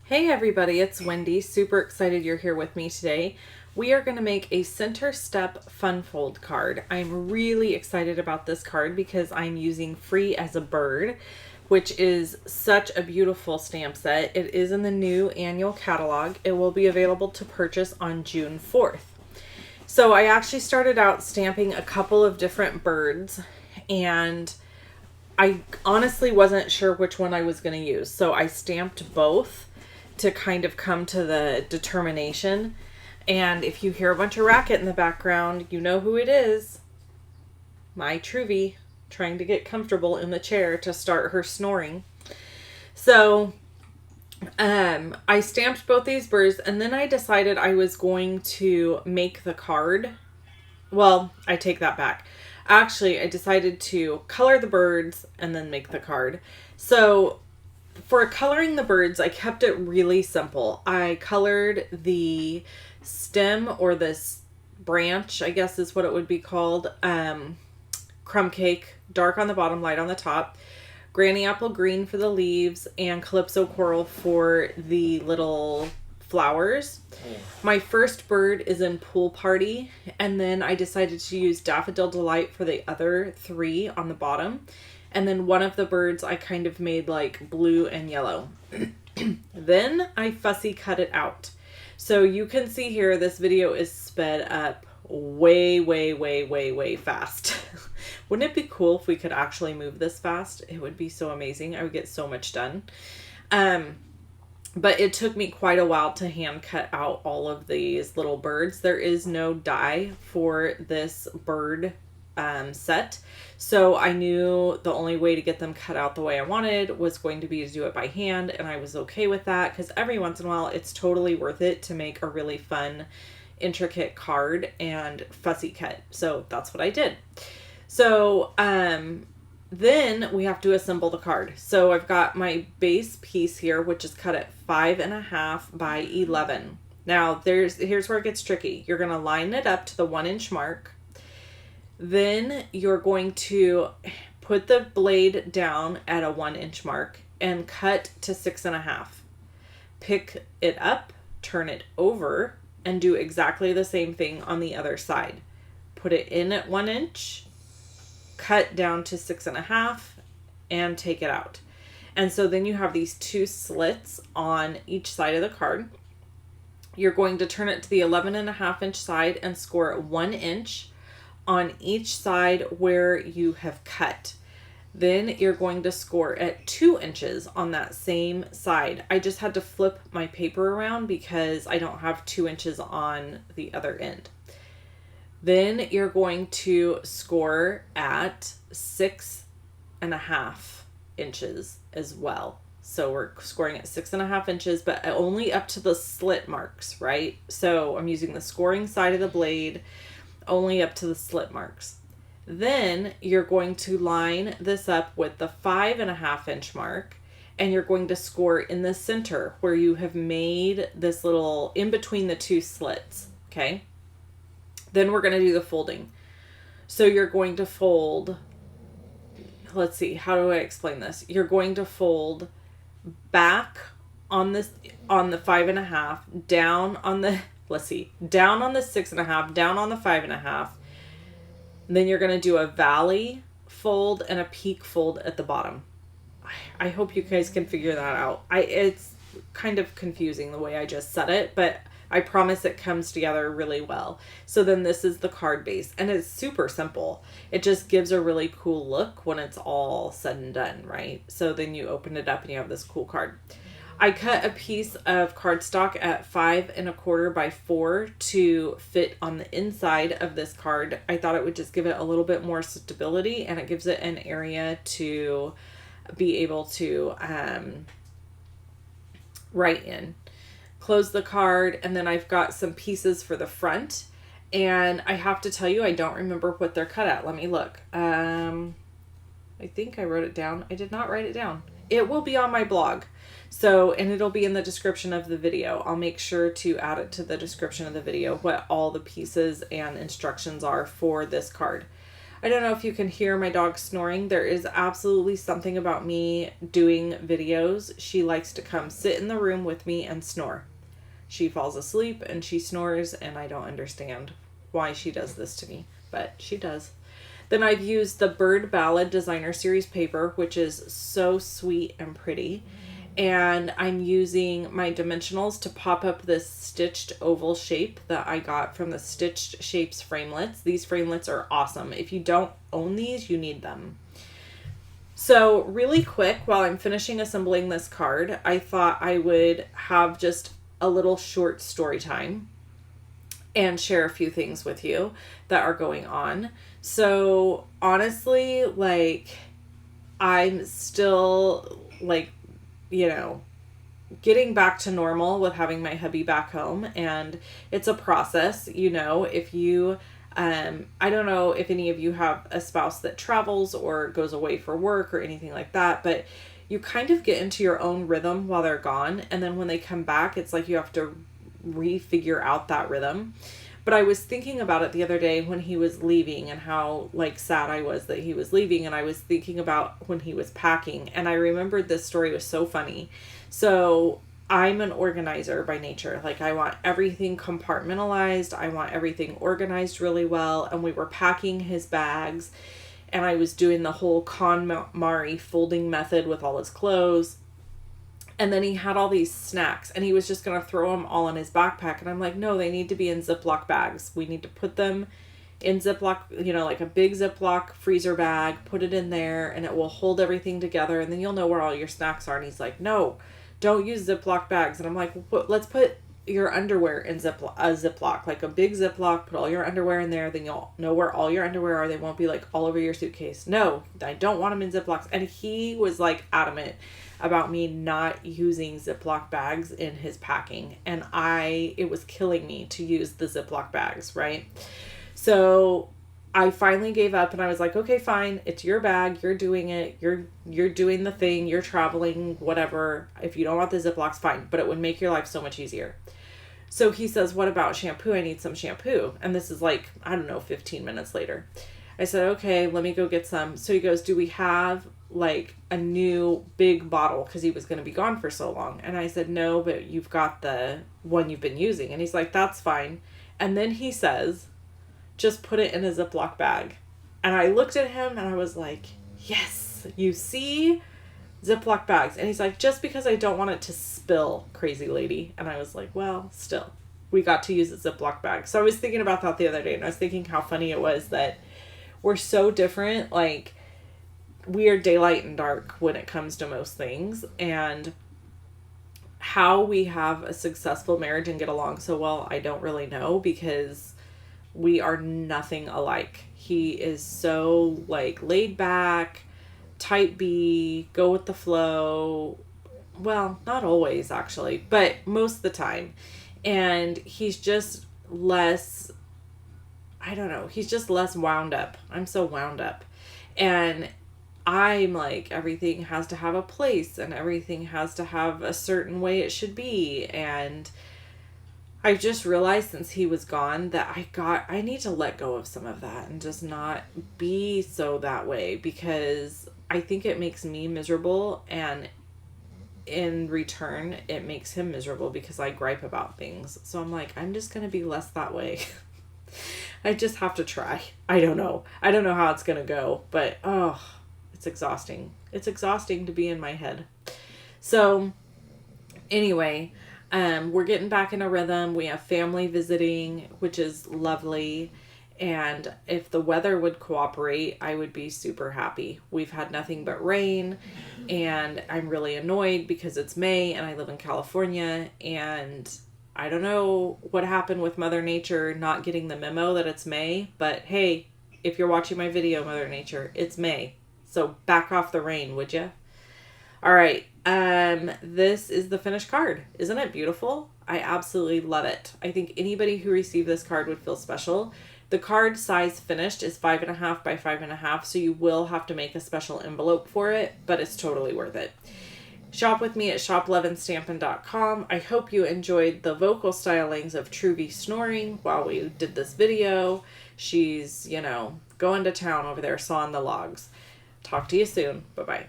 Hey everybody, it's Wendy. Super excited you're here with me today. We are going to make a Center Step Fun Fold card. I'm really excited about this card because I'm using Free as a Bird, which is such a beautiful stamp set. It is in the new annual catalog. It will be available to purchase on June 4th. So I actually started out stamping a couple of different birds, and I honestly wasn't sure which one I was going to use. So I stamped both to kind of come to the determination. And if you hear a bunch of racket in the background, you know who it is. My Truvy trying to get comfortable in the chair to start her snoring. So I stamped both these birds, and then I decided I was going to make the card. Well, I take that back. Actually, I decided to color the birds and then make the card. So for coloring the birds, I kept it really simple. I colored the stem, or this branch, I guess is what it would be called, crumb cake, dark on the bottom, light on the top, granny apple green for the leaves, and calypso coral for the little flowers. My first bird is in Pool Party, and then I decided to use Daffodil Delight for the other three on the bottom. And then one of the birds I kind of made like blue and yellow. Then I fussy cut it out. So you can see here, this video is sped up way fast. Wouldn't it be cool if we could actually move this fast? It would be so amazing. I would get so much done. But it took me quite a while to hand cut out all of these little birds. There is no die for this bird set. So I knew the only way to get them cut out the way I wanted was going to be to do it by hand, and I was okay with that because every once in a while it's totally worth it to make a really fun, intricate card and fussy cut. So that's what I did. So then we have to assemble the card. So I've got my base piece here, which is cut at 5.5 by 11. Now here's where it gets tricky. You're going to line it up to the 1-inch mark. Then you're going to put the blade down at a 1-inch mark and cut to 6.5. Pick it up, turn it over, and do exactly the same thing on the other side. Put it in at 1 inch, cut down to 6.5, and take it out. And so then you have these two slits on each side of the card. You're going to turn it to the 11.5-inch side and score 1 inch on each side where you have cut. Then you're going to score at 2 inches on that same side. I just had to flip my paper around because I don't have 2 inches on the other end. Then you're going to score at 6.5 inches as well. So we're scoring at 6.5 inches, but only up to the slit marks, right? So I'm using the scoring side of the blade only up to the slit marks. Then you're going to line this up with the 5.5-inch mark, and you're going to score in the center where you have made this little in between the two slits. Okay. Then we're going to do the folding. So you're going to fold, let's see, how do I explain this? You're going to fold back on the 5.5, down on the, let's see, down on the 6.5, down on the 5.5. Then you're going to do a valley fold and a peak fold at the bottom. I hope you guys can figure that out. It's kind of confusing the way I just said it, but I promise it comes together really well. So then this is the card base, and it's super simple. It just gives a really cool look when it's all said and done, right? So then you open it up and you have this cool card. I cut a piece of cardstock at 5.25 by 4 to fit on the inside of this card. I thought it would just give it a little bit more stability, and it gives it an area to be able to write in. Close the card, and then I've got some pieces for the front, and I have to tell you, I don't remember what they're cut at. Let me look. I think I wrote it down. I did not write it down. It will be on my blog. So, and it'll be in the description of the video. I'll make sure to add it to the description of the video, what all the pieces and instructions are for this card. I don't know if you can hear my dog snoring. There is absolutely something about me doing videos. She likes to come sit in the room with me and snore. She falls asleep and she snores, and I don't understand why she does this to me, but she does. Then I've used the Bird Ballad Designer Series paper, which is so sweet and pretty. And I'm using my dimensionals to pop up this stitched oval shape that I got from the Stitched Shapes framelits. These framelits are awesome. If you don't own these, you need them. So really quick, while I'm finishing assembling this card, I thought I would have just a little short story time and share a few things with you that are going on. So honestly, like, I'm still like, getting back to normal with having my hubby back home, and it's a process. If you I don't know if any of you have a spouse that travels or goes away for work or anything like that, but you kind of get into your own rhythm while they're gone, and then when they come back, it's like you have to refigure out that rhythm. But I was thinking about it the other day when he was leaving, and how like sad I was that he was leaving, and I was thinking about when he was packing, and I remembered this story was so funny. So I'm an organizer by nature. Like, I want everything compartmentalized. I want everything organized really well. And we were packing his bags, and I was doing the whole KonMari folding method with all his clothes. And then he had all these snacks, and he was just going to throw them all in his backpack. And I'm like, no, they need to be in Ziploc bags. We need to put them in Ziploc, like a big Ziploc freezer bag, put it in there, and it will hold everything together. And then you'll know where all your snacks are. And he's like, no, don't use Ziploc bags. And I'm like, well, let's put your underwear in Ziploc, like a big Ziploc, put all your underwear in there. Then you'll know where all your underwear are. They won't be like all over your suitcase. No, I don't want them in Ziplocs. And he was like adamant about me not using Ziploc bags in his packing. And it was killing me to use the Ziploc bags, right? So I finally gave up, and I was like, okay, fine. It's your bag. You're doing it. You're doing the thing. You're traveling, whatever. If you don't want the Ziplocs, fine. But it would make your life so much easier. So he says, what about shampoo? I need some shampoo. And this is like, I don't know, 15 minutes later. I said, okay, let me go get some. So he goes, do we have like a new big bottle? Because he was going to be gone for so long. And I said, no, but you've got the one you've been using. And he's like, that's fine. And then he says, just put it in a Ziploc bag. And I looked at him and I was like, yes, you see, Ziploc bags. And he's like, just because I don't want it to spill, crazy lady. And I was like, well, still, we got to use a Ziploc bag. So I was thinking about that the other day, and I was thinking how funny it was that we're so different. Like, we are daylight and dark when it comes to most things, and how we have a successful marriage and get along so well, I don't really know, because we are nothing alike. He is so like laid back, type B, go with the flow. Well, not always actually, but most of the time. And he's just less, I don't know, he's just less wound up. I'm so wound up. And I'm like, everything has to have a place, and everything has to have a certain way it should be. And I've just realized since he was gone that I need to let go of some of that and just not be so that way, because I think it makes me miserable, and in return it makes him miserable because I gripe about things. So I'm like, I'm just going to be less that way. I just have to try. I don't know how it's going to go, but it's exhausting. It's exhausting to be in my head. So anyway, we're getting back in a rhythm. We have family visiting, which is lovely. And if the weather would cooperate, I would be super happy. We've had nothing but rain, and I'm really annoyed because it's May and I live in California, and I don't know what happened with Mother Nature not getting the memo that it's May, but hey, if you're watching my video, Mother Nature, it's May. So back off the rain, would you? All right. This is the finished card. Isn't it beautiful? I absolutely love it. I think anybody who received this card would feel special. The card size finished is 5.5 by 5.5, so you will have to make a special envelope for it, but it's totally worth it. Shop with me at shoploveandstampin.com. I hope you enjoyed the vocal stylings of Truvy snoring while we did this video. She's, going to town over there sawing the logs. Talk to you soon. Bye-bye.